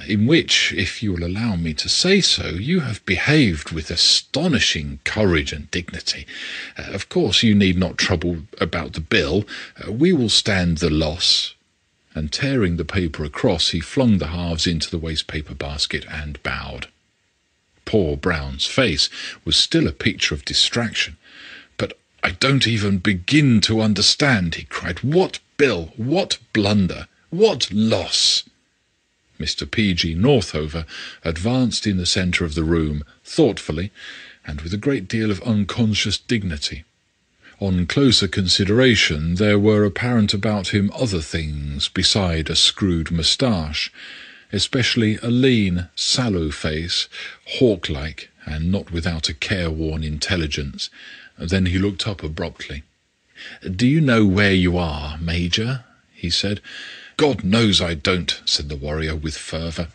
in which, if you will allow me to say so, you have behaved with astonishing courage and dignity. Of course, you need not trouble about the bill. We will stand the loss." And tearing the paper across, he flung the halves into the waste-paper basket and bowed. Poor Brown's face was still a picture of distraction. "But I don't even begin to understand," he cried. "What bill? What blunder? What loss?" Mr. P.G. Northover advanced in the centre of the room, thoughtfully, and with a great deal of unconscious dignity. On closer consideration, there were apparent about him other things beside a screwed moustache, especially a lean, sallow face, hawk-like, and not without a careworn intelligence. Then he looked up abruptly. "Do you know where you are, Major?" he said. "God knows I don't," said the warrior with fervour.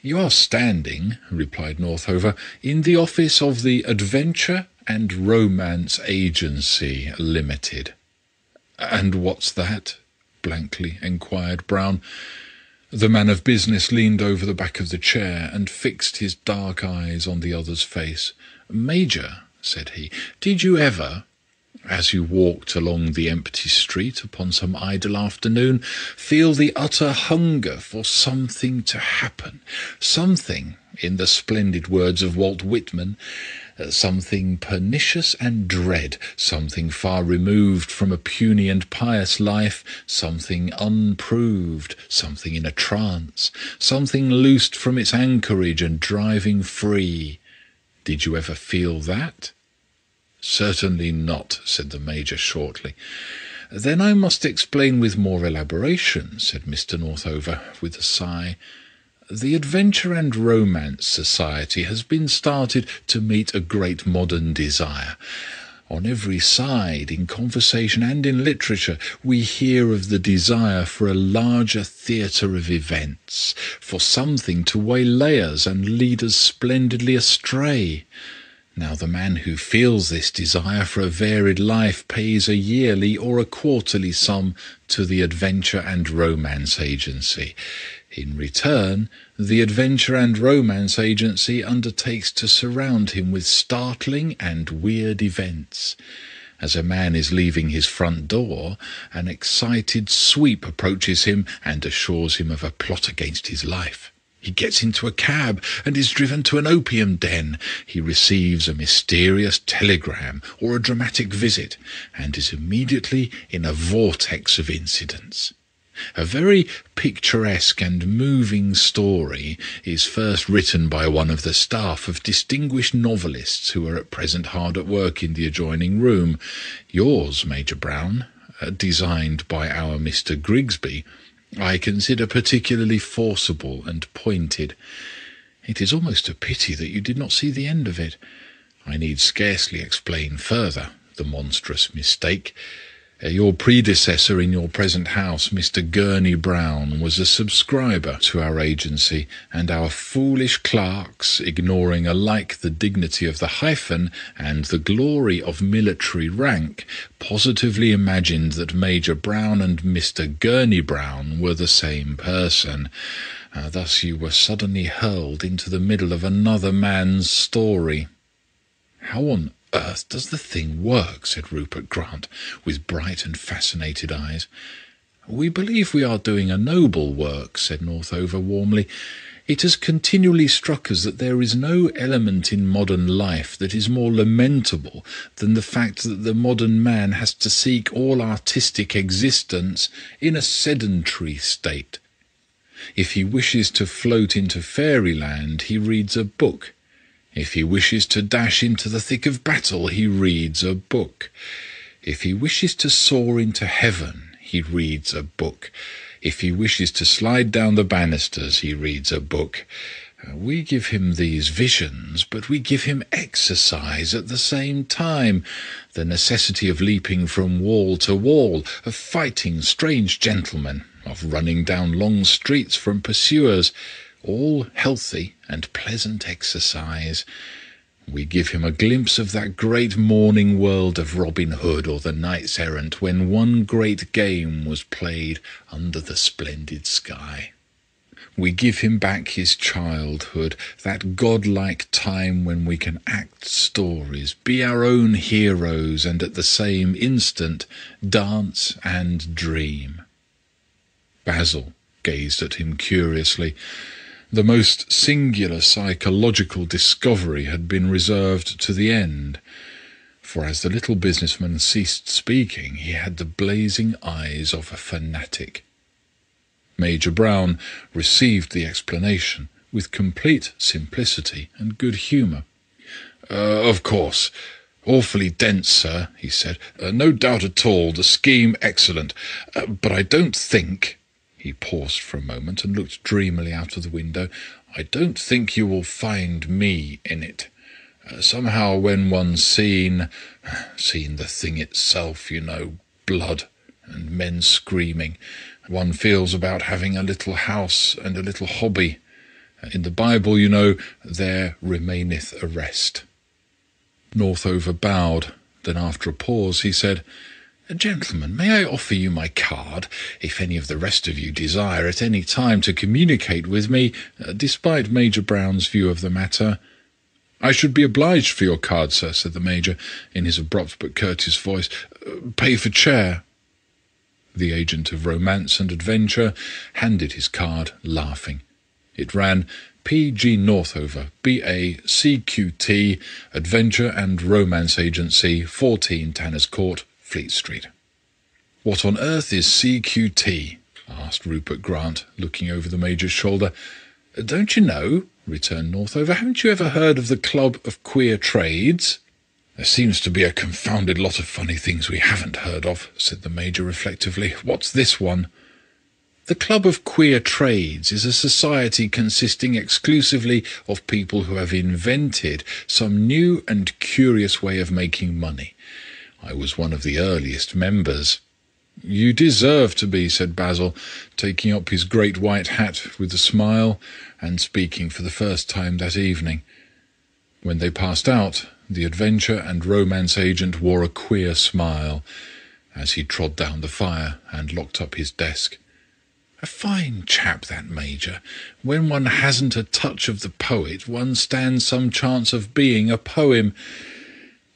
"You are standing," replied Northover, "in the office of the Adventure and Romance Agency Limited." "And what's that?" blankly enquired Brown. The man of business leaned over the back of the chair and fixed his dark eyes on the other's face. "Major," said he, "did you ever, as you walked along the empty street upon some idle afternoon, feel the utter hunger for something to happen, something, in the splendid words of Walt Whitman, something pernicious and dread, something far removed from a puny and pious life, something unproved, something in a trance, something loosed from its anchorage and driving free. Did you ever feel that?" "Certainly not," said the Major shortly. "Then I must explain with more elaboration," said Mr. Northover, with a sigh. "The Adventure and Romance Society has been started to meet a great modern desire. On every side, in conversation and in literature, we hear of the desire for a larger theatre of events, for something to waylay us and lead us splendidly astray. Now, the man who feels this desire for a varied life pays a yearly or a quarterly sum to the Adventure and Romance Agency. In return, the Adventure and Romance Agency undertakes to surround him with startling and weird events. As a man is leaving his front door, an excited sweep approaches him and assures him of a plot against his life. He gets into a cab and is driven to an opium den. He receives a mysterious telegram or a dramatic visit, and is immediately in a vortex of incidents. A very picturesque and moving story is first written by one of the staff of distinguished novelists who are at present hard at work in the adjoining room. Yours, Major Brown, designed by our Mr. Grigsby, I consider particularly forcible and pointed. It is almost a pity that you did not see the end of it. I need scarcely explain further the monstrous mistake. Your predecessor in your present house, Mr. Gurney Brown, was a subscriber to our agency, and our foolish clerks, ignoring alike the dignity of the hyphen and the glory of military rank, positively imagined that Major Brown and Mr. Gurney Brown were the same person. Thus you were suddenly hurled into the middle of another man's story." "How on earth does the thing work?" said Rupert Grant, with bright and fascinated eyes. "We believe we are doing a noble work," said Northover warmly. "It has continually struck us that there is no element in modern life that is more lamentable than the fact that the modern man has to seek all artistic existence in a sedentary state. If he wishes to float into fairyland, he reads a book. If he wishes to dash into the thick of battle, he reads a book. If he wishes to soar into heaven, he reads a book. If he wishes to slide down the banisters, he reads a book. We give him these visions, but we give him exercise at the same time, the necessity of leaping from wall to wall, of fighting strange gentlemen, of running down long streets from pursuers, all healthy and pleasant exercise. We give him a glimpse of that great morning world of Robin Hood or the knights errant, when one great game was played under the splendid sky. We give him back his childhood, that godlike time when we can act stories, be our own heroes, and at the same instant dance and dream." Basil gazed at him curiously. The most singular psychological discovery had been reserved to the end, for as the little businessman ceased speaking, he had the blazing eyes of a fanatic. Major Brown received the explanation with complete simplicity and good humour. "Of course. Awfully dense, sir," he said. "No doubt at all. The scheme excellent. But I don't think—" He paused for a moment and looked dreamily out of the window. "I don't think you will find me in it. Somehow when one's seen the thing itself, you know, blood and men screaming, one feels about having a little house and a little hobby. In the Bible, you know, there remaineth a rest." Northover bowed. Then after a pause he said, "Gentlemen, may I offer you my card, if any of the rest of you desire at any time to communicate with me, despite Major Brown's view of the matter?" "I should be obliged for your card, sir," said the Major, in his abrupt but courteous voice. "Pay for chair." The agent of Romance and Adventure handed his card, laughing. It ran, P.G. Northover, B.A. C.Q.T., Adventure and Romance Agency, 14 Tanner's Court, Fleet Street. "What on earth is C.Q.T.?" asked Rupert Grant, looking over the Major's shoulder. "Don't you know?" returned Northover. "Haven't you ever heard of the Club of Queer Trades?" "There seems to be a confounded lot of funny things we haven't heard of," said the Major reflectively. "What's this one?" "The Club of Queer Trades is a society consisting exclusively of people who have invented some new and curious way of making money. I was one of the earliest members." "You deserve to be," said Basil, taking up his great white hat with a smile and speaking for the first time that evening. When they passed out, the adventure and romance agent wore a queer smile as he trod down the fire and locked up his desk. A fine chap, that Major. When one hasn't a touch of the poet, one stands some chance of being a poem.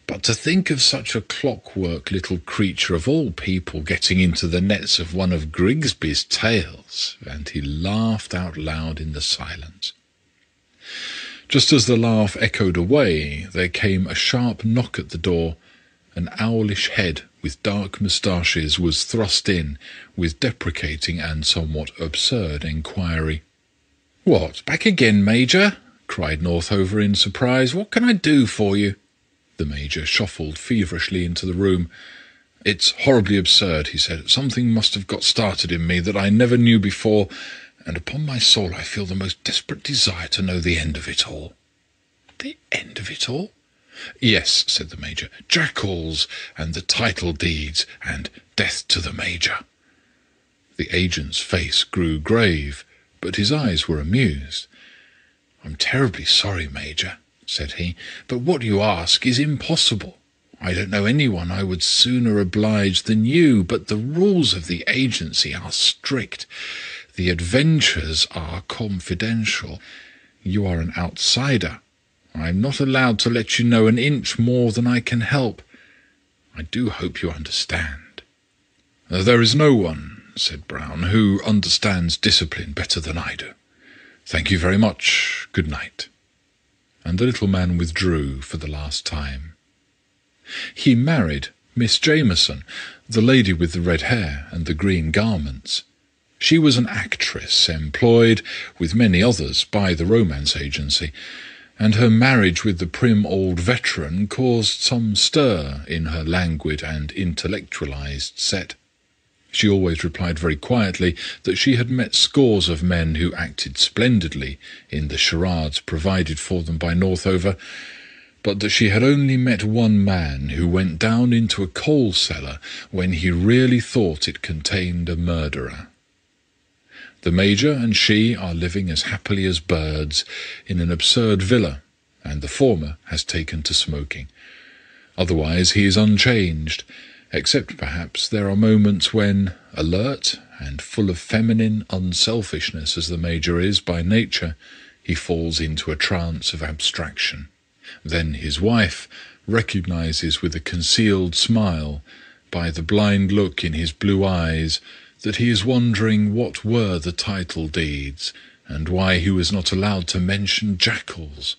But to think of such a clockwork little creature of all people getting into the nets of one of Grigsby's tales!" And he laughed out loud in the silence. Just as the laugh echoed away, there came a sharp knock at the door. An owlish head with dark moustaches was thrust in with deprecating and somewhat absurd enquiry. "What, back again, Major?" cried Northover in surprise. "What can I do for you?" The Major shuffled feverishly into the room. "It's horribly absurd," he said. "Something must have got started in me that I never knew before, and upon my soul I feel the most desperate desire to know the end of it all." "The end of it all?" "Yes," said the Major. "Jackals, and the title deeds, and death to the Major." The agent's face grew grave, but his eyes were amused. "I'm terribly sorry, Major," said he, "but what you ask is impossible. I don't know anyone I would sooner oblige than you, but the rules of the agency are strict. The adventures are confidential. You are an outsider. I am not allowed to let you know an inch more than I can help. I do hope you understand." "There is no one," said Brown, "who understands discipline better than I do. Thank you very much. Good night." And the little man withdrew for the last time. He married Miss Jameson, the lady with the red hair and the green garments. She was an actress employed, with many others, by the romance agency, and her marriage with the prim old veteran caused some stir in her languid and intellectualized set. She always replied very quietly that she had met scores of men who acted splendidly in the charades provided for them by Northover, but that she had only met one man who went down into a coal cellar when he really thought it contained a murderer. The Major and she are living as happily as birds in an absurd villa, and the former has taken to smoking. Otherwise he is unchanged, except perhaps there are moments when, alert and full of feminine unselfishness as the Major is by nature, he falls into a trance of abstraction. Then his wife recognizes with a concealed smile, by the blind look in his blue eyes, that he is wondering what were the title deeds, and why he was not allowed to mention jackals.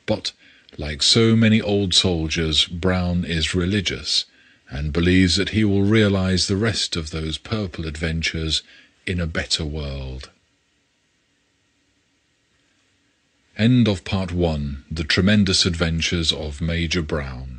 But, like so many old soldiers, Brown is religious, and believes that he will realize the rest of those purple adventures in a better world. End of Part 1. The Tremendous Adventures of Major Brown.